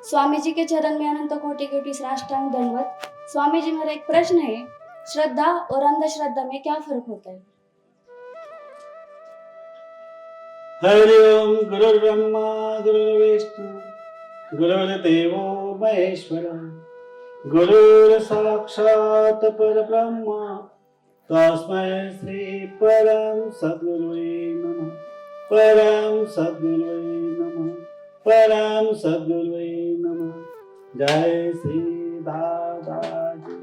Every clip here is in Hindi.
स्वामी जी के चरण में अनंत कोटि कोटि साष्टांग दंडवत। स्वामी जी, मेरा एक प्रश्न है, श्रद्धा और अंधश्रद्धा में क्या फर्क होता है? हरि ओम। गुरुर्ब्रह्मा गुरुर्विष्णु गुरुर्देवो महेश्वर, गुरुर्साक्षात् परब्रह्म तस्मै श्री परम सद्गुरुवे नमः। परम सद्गुरुवे नमः। परम सद्गुरुवे नमः। जय श्री दादाजी।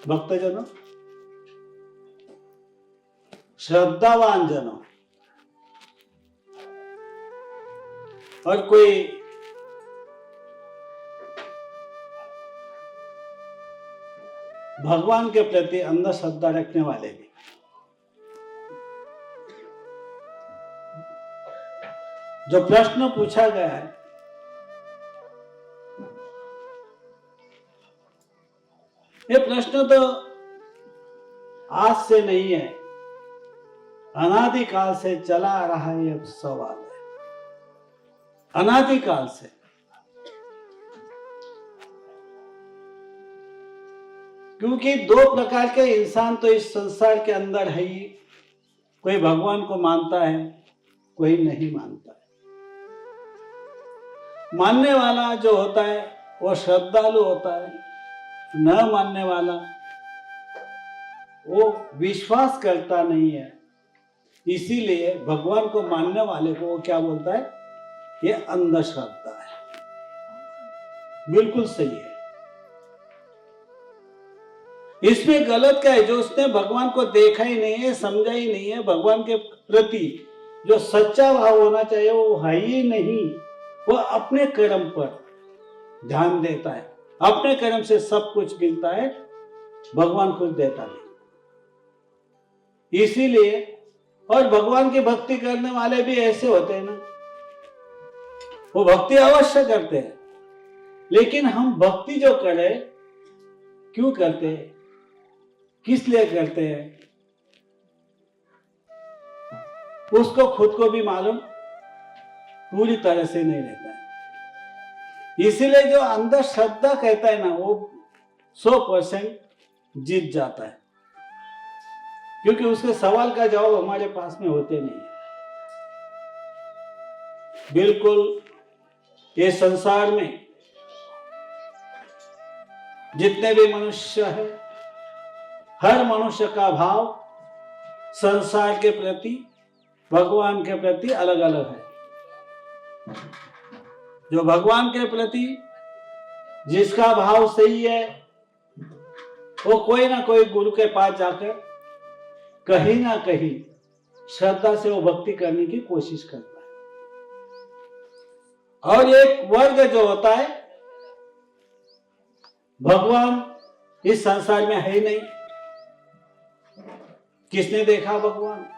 भक्तजनों, श्रद्धावान जनों, और कोई भगवान के प्रति अंधश्रद्धा रखने वाले भी, जो प्रश्न पूछा गया है, ये प्रश्न तो आज से नहीं है, अनादिकाल से चला आ रहा है। ये सवाल है अनादिकाल से। क्योंकि दो प्रकार के इंसान तो इस संसार के अंदर है ही। कोई भगवान को मानता है, कोई नहीं मानता है। मानने वाला जो होता है वो श्रद्धालु होता है, न मानने वाला वो विश्वास करता नहीं है। इसीलिए भगवान को मानने वाले को वो क्या बोलता है? ये अंधश्रद्धा है। बिल्कुल सही है। इसमें गलत क्या है? जो उसने भगवान को देखा ही नहीं है, समझा ही नहीं है, भगवान के प्रति जो सच्चा भाव होना चाहिए वो है ही नहीं। वो अपने कर्म पर ध्यान देता है, अपने कर्म से सब कुछ मिलता है, भगवान कुछ देता नहीं। इसीलिए, और भगवान की भक्ति करने वाले भी ऐसे होते हैं ना, वो भक्ति अवश्य करते हैं, लेकिन हम भक्ति जो करें क्यों करते हैं, किस लिए करते हैं, उसको खुद को भी मालूम पूरी तरह से नहीं रहता है। इसीलिए जो अंधश्रद्धा कहता है ना, वो 100% जीत जाता है, क्योंकि उसके सवाल का जवाब हमारे पास में होते नहीं है। बिल्कुल ये संसार में जितने भी मनुष्य है, हर मनुष्य का भाव संसार के प्रति, भगवान के प्रति अलग अलग है। जो भगवान के प्रति जिसका भाव सही है, वो कोई ना कोई गुरु के पास जाकर कहीं ना कहीं श्रद्धा से वो भक्ति करने की कोशिश करता है। और एक वर्ग जो होता है, भगवान इस संसार में है ही नहीं। किसने देखा भगवान?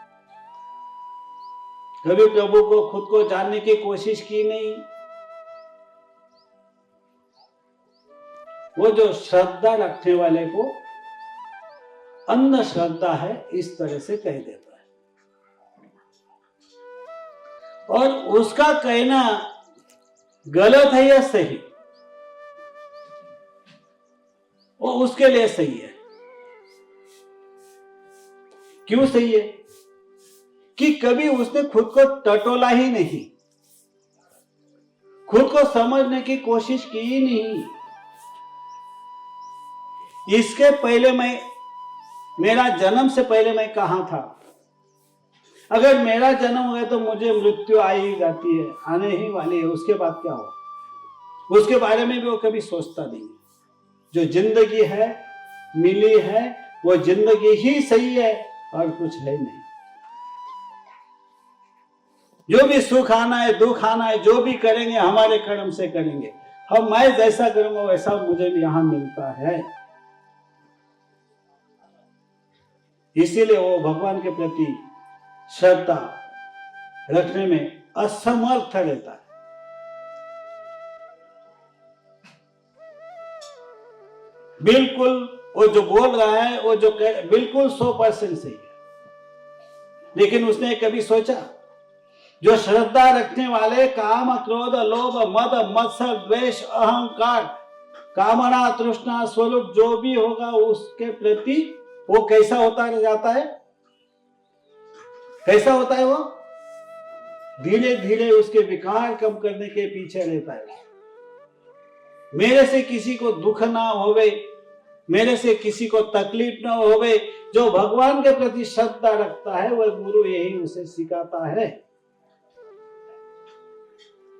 कभी प्रभु को खुद को जानने की कोशिश की नहीं। वो जो श्रद्धा रखने वाले को अंधश्रद्धा है, इस तरह से कह देता है। और उसका कहना गलत है या सही, वो उसके लिए सही है। क्यों सही है? कि कभी उसने खुद को टटोला ही नहीं, खुद को समझने की कोशिश की ही नहीं। इसके पहले मेरा जन्म से पहले मैं कहां था? अगर मेरा जन्म हो गया तो मुझे मृत्यु आ ही जाती है, आने ही वाली है, उसके बाद क्या हो? उसके बारे में भी वो कभी सोचता नहीं। जो जिंदगी है, मिली है, वो जिंदगी ही सही है और कुछ है नहीं। जो भी सुख आना है, दुख आना है, जो भी करेंगे हमारे कर्म से करेंगे। मैं जैसा करूंगा वैसा मुझे भी यहां मिलता है। इसीलिए वो भगवान के प्रति श्रद्धा रखने में असमर्थ रहता है। बिल्कुल वो जो बोल रहा है, वो जो बिल्कुल 100% सही है। लेकिन उसने कभी सोचा जो श्रद्धा रखने वाले काम, क्रोध, लोभ, मद, मत्सर, द्वेष, अहंकार, कामना, तृष्णा स्वरूप जो भी होगा उसके प्रति वो कैसा होता जाता है? कैसा होता है वो? धीरे धीरे उसके विकार कम करने के पीछे रहता है। मेरे से किसी को दुख ना होवे, मेरे से किसी को तकलीफ ना होवे, जो भगवान के प्रति श्रद्धा रखता है वह गुरु यही उसे सिखाता है।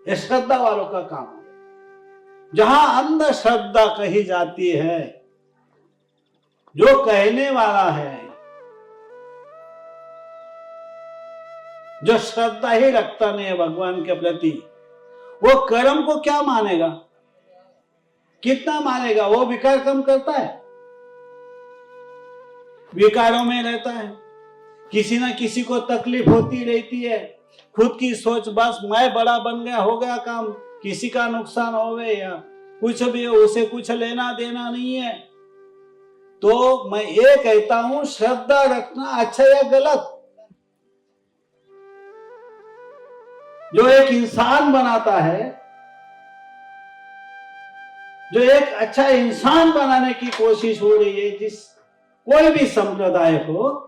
ये श्रद्धा वालों का काम है। जहां अंधश्रद्धा कही जाती है, जो कहने वाला है, जो श्रद्धा ही रखता नहीं है भगवान के प्रति, वो कर्म को क्या मानेगा? कितना मानेगा? वो विकार कम करता है, विकारों में रहता है, किसी ना किसी को तकलीफ होती रहती है, खुद की सोच बस मैं बड़ा बन गया, हो गया काम, किसी का नुकसान होवे या कुछ भी हो उसे कुछ लेना देना नहीं है। तो मैं ये कहता हूं श्रद्धा रखना अच्छा या गलत? जो एक इंसान बनाता है, जो एक अच्छा इंसान बनाने की कोशिश हो रही है, जिस कोई भी संप्रदाय हो,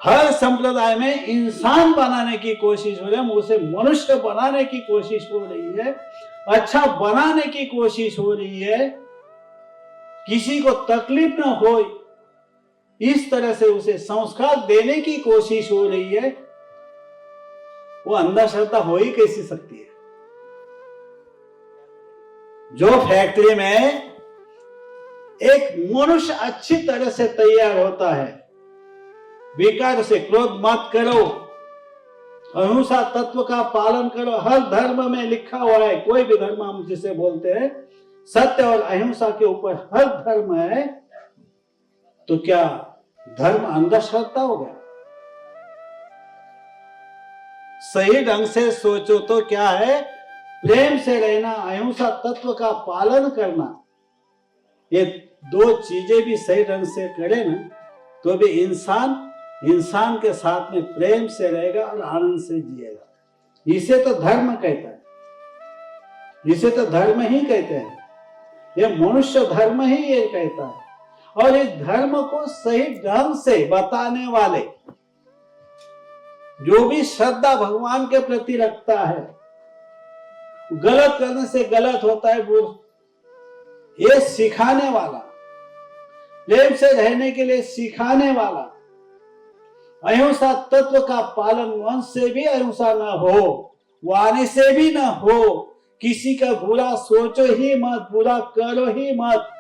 हर संप्रदाय में इंसान बनाने की कोशिश हो रही है, उसे मनुष्य बनाने की कोशिश हो रही है, अच्छा बनाने की कोशिश हो रही है, किसी को तकलीफ न हो इस तरह से उसे संस्कार देने की कोशिश हो रही है। वो अंधश्रद्धा हो ही कैसी सकती है? जो फैक्ट्री में एक मनुष्य अच्छी तरह से तैयार होता है, विकार से क्रोध मत करो, अहिंसा तत्व का पालन करो, हर धर्म में लिखा हुआ है, कोई भी धर्म हम जिसे बोलते हैं, सत्य और अहिंसा के ऊपर हर धर्म है, तो क्या धर्म अंधश्रद्धा हो गया? सही ढंग से सोचो तो क्या है? प्रेम से रहना, अहिंसा तत्व का पालन करना, ये दो चीजें भी सही ढंग से करे ना, तो भी इंसान के साथ में प्रेम से रहेगा और आनंद से जिएगा। इसे तो धर्म कहता है, इसे तो धर्म ही कहते हैं, ये मनुष्य धर्म ही ये कहता है। और इस धर्म को सही ढंग से बताने वाले, जो भी श्रद्धा भगवान के प्रति रखता है, गलत करने से गलत होता है बुरा, ये सिखाने वाला, प्रेम से रहने के लिए सिखाने वाला, अहिंसा तत्व का पालन, वंश से भी अहिंसा न हो, वाणी से भी न हो, किसी का बुरा सोचो ही मत, बुरा करो ही मत,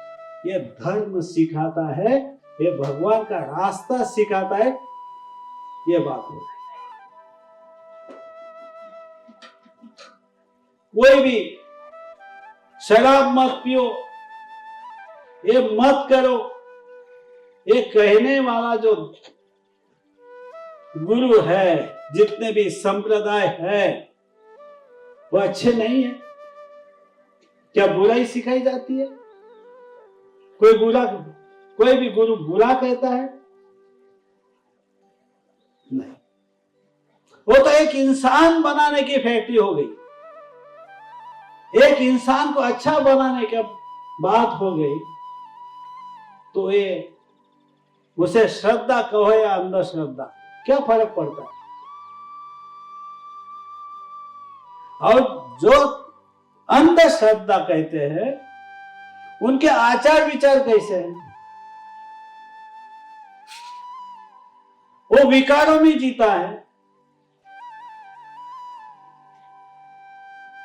ये धर्म सिखाता है, ये भगवान का रास्ता सिखाता है। ये बात हो रही है। कोई भी शराब मत पियो, ये मत करो, ये कहने वाला जो गुरु है, जितने भी संप्रदाय है, वो अच्छे नहीं है। क्या बुराई सिखाई जाती है? कोई भी गुरु बुरा कहता है? नहीं। वो तो एक इंसान बनाने की फैक्ट्री हो गई, एक इंसान को अच्छा बनाने की बात हो गई, तो ये उसे श्रद्धा कहो या अंधश्रद्धा, क्या फर्क पड़ता है? और जो अंधश्रद्धा कहते हैं, उनके आचार विचार कैसे हैं? वो विकारों में जीता है,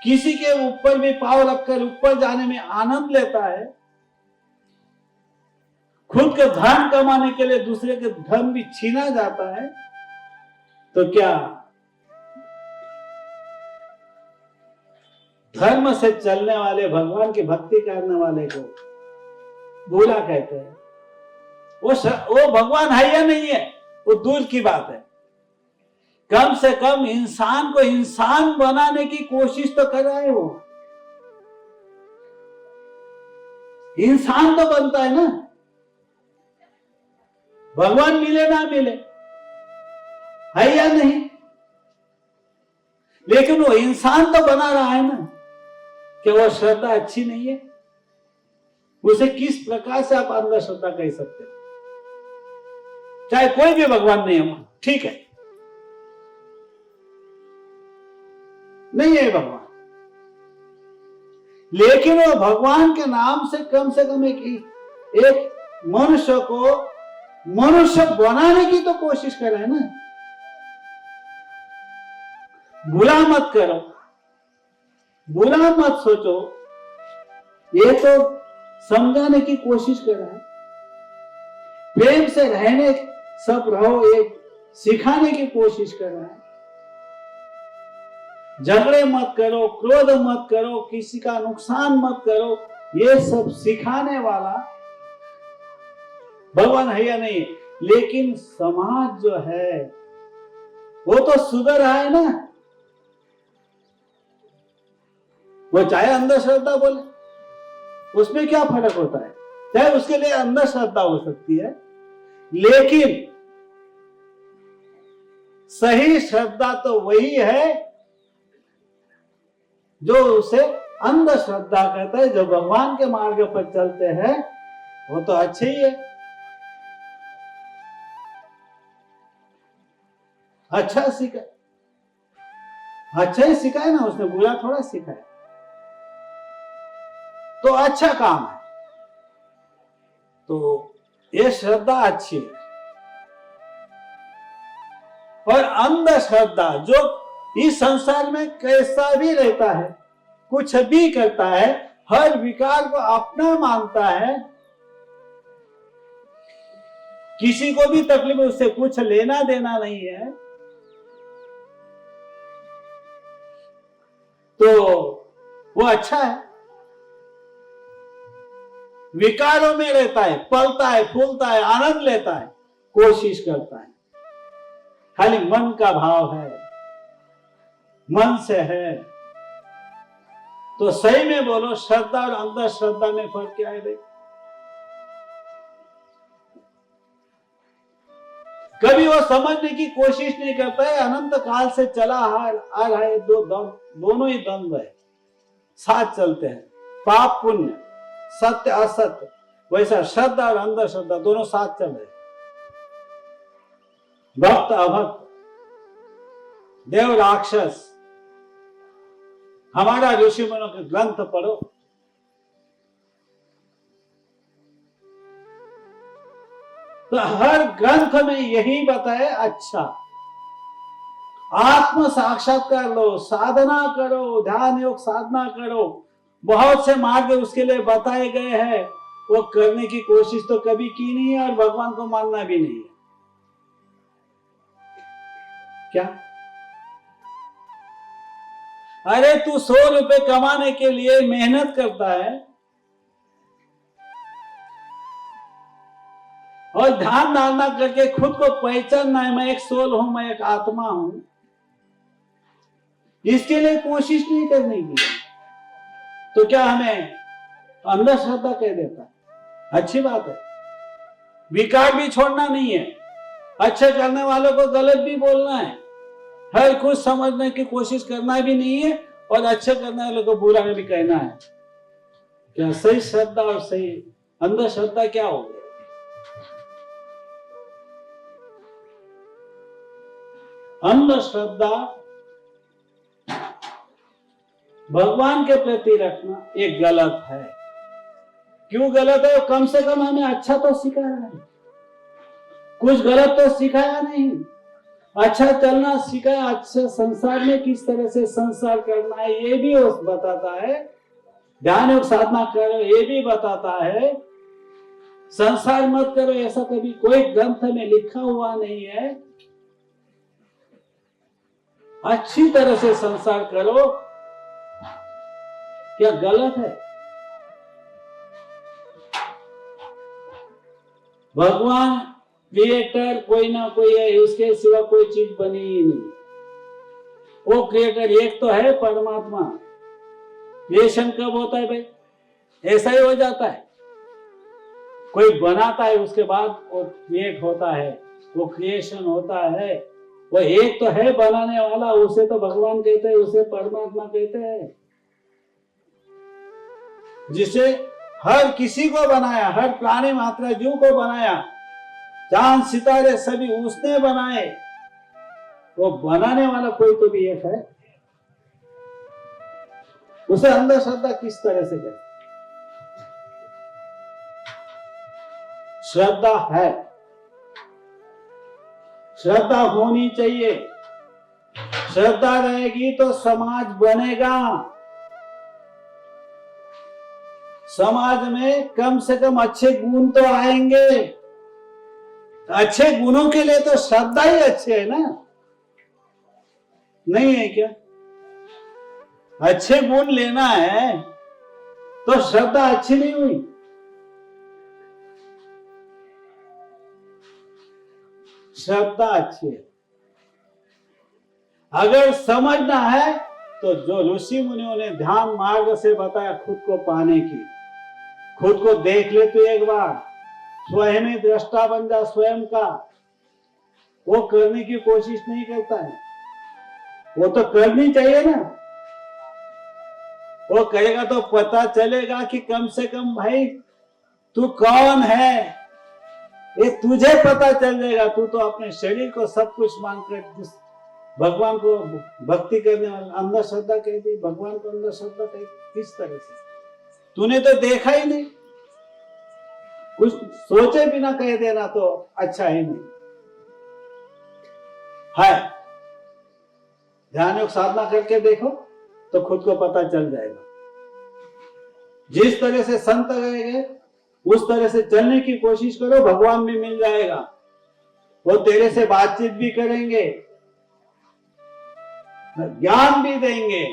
किसी के ऊपर भी पाव रखकर ऊपर जाने में आनंद लेता है, खुद का धन कमाने के लिए दूसरे के धन भी छीना जाता है, तो क्या धर्म से चलने वाले, भगवान की भक्ति करने वाले को बुरा कहते हैं? वो भगवान है या नहीं है, वो दूर की बात है। कम से कम इंसान को इंसान बनाने की कोशिश तो कर रहा है। वो इंसान तो बनता है ना, भगवान मिले ना मिले, है या नहीं? लेकिन वो इंसान तो बना रहा है ना, कि वो श्रद्धा अच्छी नहीं है? उसे किस प्रकार से आप अंधश्रद्धा कह सकते हो? चाहे कोई भी भगवान नहीं हो, ठीक है, नहीं है भगवान, लेकिन वो भगवान के नाम से कम एक मनुष्य को मनुष्य बनाने की तो कोशिश कर रहे हैं ना। बुरा मत करो, बुरा मत सोचो, ये तो समझाने की कोशिश कर रहा है। प्रेम से रहने सब रहो, एक सिखाने की कोशिश कर रहा है। झगड़े मत करो, क्रोध मत करो, किसी का नुकसान मत करो, ये सब सिखाने वाला भगवान है या नहीं? लेकिन समाज जो है वो तो सुधर रहा है ना। वो चाहे अंधश्रद्धा बोले, उसमें क्या फर्क होता है? चाहे उसके लिए अंधश्रद्धा हो सकती है, लेकिन सही श्रद्धा तो वही है जो उसे अंधश्रद्धा कहता है। जो भगवान के मार्ग पर चलते हैं वो तो अच्छे ही है, अच्छा सीखा, अच्छा ही सिखाए ना उसने, बुरा थोड़ा सिखाया। तो अच्छा काम है, तो ये श्रद्धा अच्छी है। और अंधश्रद्धा जो इस संसार में कैसा भी रहता है, कुछ भी करता है, हर विकार को अपना मानता है, किसी को भी तकलीफ उससे कुछ लेना देना नहीं है, तो वो अच्छा है। विकारों में रहता है, पलता है, फूलता है, आनंद लेता है, कोशिश करता है, खाली मन का भाव है, मन से है। तो सही में बोलो, श्रद्धा और अंधश्रद्धा में फर्क क्या है भाई? कभी वो समझने की कोशिश नहीं करता है। अनंत काल से चला आ रहा है, दोनों ही द्वंद्व है, साथ चलते हैं, पाप पुण्य, सत्य असत्य। वैसा श्रद्धा और अंधश्रद्धा दोनों साथ चल रहे, भक्त अभक्त, देव राक्षस। हमारा ऋषि मुनियों के ग्रंथ पढ़ो, तो हर ग्रंथ में यही बताए, अच्छा आत्म साक्षात्कार लो, साधना करो, ध्यान योग साधना करो, बहुत से मार्ग उसके लिए बताए गए हैं। वो करने की कोशिश तो कभी की नहीं है, और भगवान को मानना भी नहीं है। क्या? अरे तू 100 रुपए कमाने के लिए मेहनत करता है और ध्यान धारणा करके खुद को पहचानना है, मैं एक सोल हूं, मैं एक आत्मा हूं, इसके लिए कोशिश नहीं करने की, तो क्या हमें अंधश्रद्धा कह देता है? अच्छी बात है। विकार भी छोड़ना नहीं है, अच्छे करने वालों को गलत भी बोलना है, हर कुछ समझने की कोशिश करना भी नहीं है, और अच्छे करने वालों को बुरा भी कहना है। क्या सही श्रद्धा और सही अंधश्रद्धा क्या हो गया? अंधश्रद्धा भगवान के प्रति रखना एक गलत है। क्यों गलत है? कम से कम हमें अच्छा तो सिखाया है, कुछ गलत तो सिखाया नहीं, अच्छा चलना सिखाया, अच्छे संसार में किस तरह से संसार करना है ये भी वो बताता है, ध्यान योग साधना करो ये भी बताता है, संसार मत करो ऐसा कभी कोई ग्रंथ में लिखा हुआ नहीं है। अच्छी तरह से संसार करो, क्या गलत है? भगवान क्रिएटर कोई ना कोई है, उसके सिवा कोई चीज बनी ही नहीं। वो क्रिएटर एक तो है, परमात्मा। क्रिएशन कब होता है भाई? ऐसा ही हो जाता है, कोई बनाता है उसके बाद वो क्रिएट होता है, वो क्रिएशन होता है। वो एक तो है बनाने वाला, उसे तो भगवान कहते हैं, उसे परमात्मा कहते हैं। जिसे हर किसी को बनाया, हर प्राणी मात्रा जीव को बनाया, चांद सितारे सभी उसने बनाए। वो बनाने वाला कोई तो भी एक है, उसे अंधश्रद्धा किस तरह से कहते? श्रद्धा है, श्रद्धा होनी चाहिए। श्रद्धा रहेगी तो समाज बनेगा। समाज में कम से कम अच्छे गुण तो आएंगे। अच्छे गुणों के लिए तो श्रद्धा ही अच्छे है ना, नहीं है क्या? अच्छे गुण लेना है तो श्रद्धा अच्छी नहीं हुई। श्रद्धा अच्छी है। अगर समझना है तो जो ऋषि मुनियों ने ध्यान मार्ग से बताया खुद को पाने की, खुद को देख ले तो एक बार, स्वयं ही दृष्टा बन जा स्वयं का। वो करने की कोशिश नहीं करता है, वो तो करनी चाहिए ना। वो करेगा तो पता चलेगा कि कम से कम भाई तू कौन है, ये तुझे पता चल जाएगा। तू तो अपने शरीर को सब कुछ मानकर भगवान को भक्ति करने वाला अंधश्रद्धा कह दी, भगवान को अंधश्रद्धा कह दी। किस तरह से? तूने तो देखा ही नहीं, कुछ सोचे बिना कह देना तो अच्छा ही नहीं है। ध्यान योग साधना करके देखो तो खुद को पता चल जाएगा। जिस तरह से संत गए उस तरह से चलने की कोशिश करो, भगवान भी मिल जाएगा। वो तेरे से बातचीत भी करेंगे, ज्ञान भी देंगे,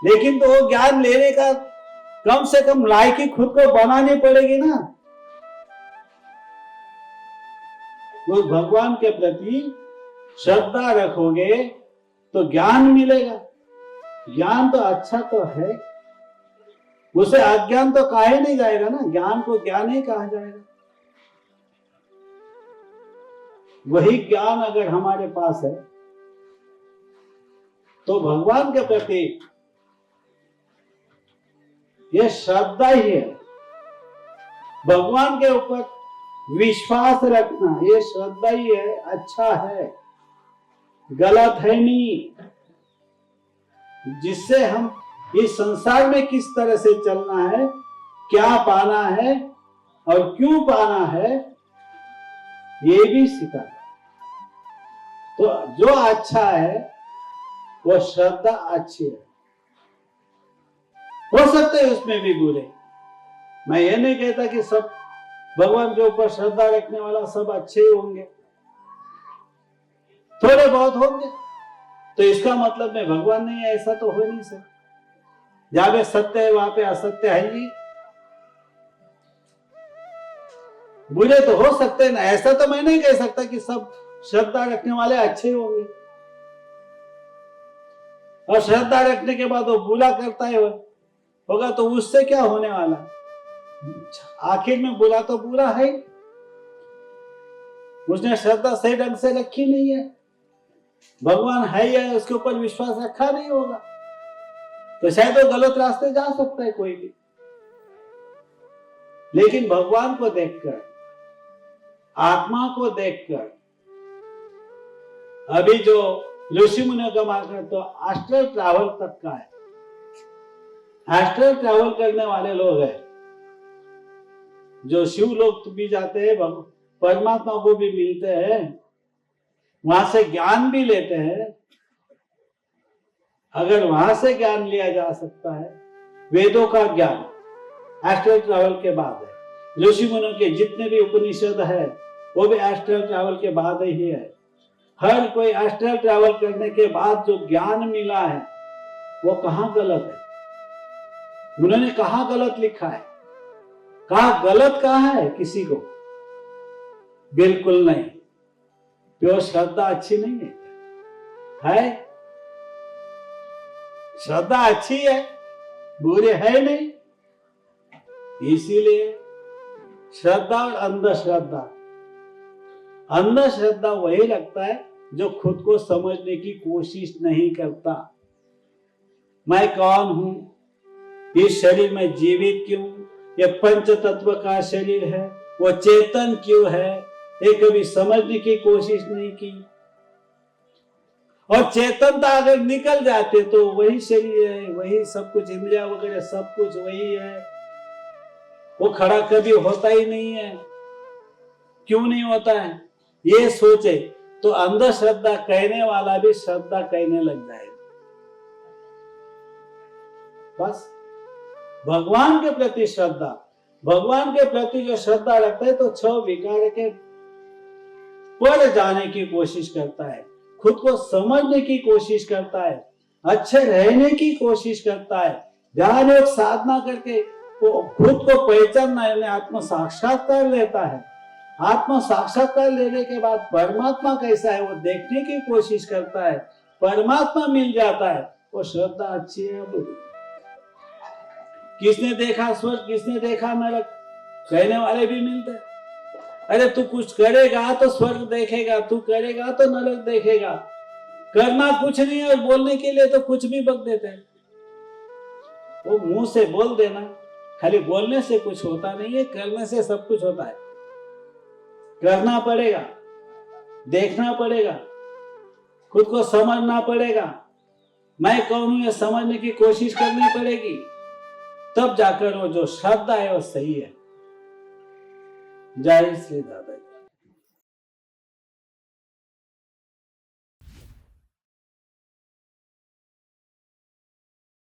लेकिन तो वो ज्ञान लेने का कम से कम लायकी खुद को बनानी पड़ेगी ना। वो भगवान के प्रति श्रद्धा रखोगे तो ज्ञान मिलेगा। ज्ञान तो अच्छा तो है, उसे अज्ञान तो कहा ही नहीं जाएगा ना, ज्ञान को ज्ञान ही कहा जाएगा। वही ज्ञान अगर हमारे पास है तो भगवान के प्रति यह श्रद्धा ही है। भगवान के ऊपर विश्वास रखना ये श्रद्धा ही है, अच्छा है, गलत है नहीं। जिससे हम इस संसार में किस तरह से चलना है, क्या पाना है और क्यों पाना है, ये भी सिखाता। तो जो अच्छा है वो श्रद्धा अच्छी है। हो सकते है उसमें भी बुरे। मैं ये नहीं कहता कि सब भगवान के ऊपर श्रद्धा रखने वाला सब अच्छे ही होंगे, थोड़े बहुत होंगे। तो इसका मतलब में भगवान नहीं है ऐसा तो हो नहीं सकता। जहां पे सत्य है वहां पे असत्य है ही। बुरे तो हो सकते हैं ना, ऐसा तो मैं नहीं कह सकता कि सब श्रद्धा रखने वाले अच्छे होंगे और श्रद्धा रखने के बाद वो बुरा करता है होगा तो उससे क्या होने वाला। आखिर में बुरा तो बुरा है, उसने श्रद्धा सही ढंग से रखी नहीं है, भगवान है या उसके ऊपर विश्वास रखा नहीं होगा, तो शायद वो गलत रास्ते जा सकता है कोई भी। लेकिन भगवान को देखकर, आत्मा को देखकर, अभी जो ऋषि मुनियों का मार्ग तो एस्ट्रल ट्रैवल तक का है। एस्ट्रल ट्रैवल करने वाले लोग हैं जो शिव लोग भी जाते हैं, परमात्मा को भी मिलते हैं, वहां से ज्ञान भी लेते हैं। अगर वहां से ज्ञान लिया जा सकता है, वेदों का ज्ञान एस्ट्रल ट्रैवल के बाद है। ऋषि मुनियों के जितने भी उपनिषद है वो भी एस्ट्रल ट्रैवल के बाद ही है। हर कोई एस्ट्रल ट्रैवल करने के बाद जो ज्ञान मिला है वो कहां गलत है? उन्होंने कहां गलत लिखा है? कहा गलत कहा है किसी को? बिल्कुल नहीं। प्योर श्रद्धा अच्छी नहीं है? श्रद्धा अच्छी है, बुरे है नहीं। इसीलिए श्रद्धा और अंधश्रद्धा, अंधश्रद्धा वही लगता है जो खुद को समझने की कोशिश नहीं करता। मैं कौन हूं, इस शरीर में जीवित क्यों, ये पंच तत्व का शरीर है, वो चेतन क्यों है, ये कभी समझने की कोशिश नहीं की। और चेतनता अगर निकल जाते तो वही शरीर है, वही सब कुछ, इंद्रिया वगैरह सब कुछ वही है, वो खड़ा कभी होता ही नहीं है। क्यों नहीं होता है, ये सोचे तो अंधश्रद्धा कहने वाला भी श्रद्धा कहने लग जाएगा। बस भगवान के प्रति श्रद्धा, भगवान के प्रति जो श्रद्धा रखता है तो छह विकार के पर जाने की कोशिश करता है, खुद को समझने की कोशिश करता है, अच्छे रहने की कोशिश करता है, ध्यान योग साधना करके वो खुद को पहचानना है, आत्म साक्षात्कार लेता है। आत्म साक्षात्कार लेने के बाद परमात्मा कैसा है वो देखने की कोशिश करता है, परमात्मा मिल जाता है, वो श्रद्धा अच्छी है। बुरी, किसने देखा स्वर्ग, किसने देखा नरक, कहने वाले भी मिलते हैं। अरे तू कुछ करेगा तो स्वर्ग देखेगा, तू करेगा तो नरक देखेगा। करना कुछ नहीं है और बोलने के लिए तो कुछ भी बक देते हैं। वो मुंह से बोल देना, खाली बोलने से कुछ होता नहीं है, करने से सब कुछ होता है। करना पड़ेगा, देखना पड़ेगा, खुद को समझना पड़ेगा, मैं कौन हूं ये समझने की कोशिश करनी पड़ेगी, तब जाकर वो जो श्रद्धा है वो सही है। जय श्री दादा।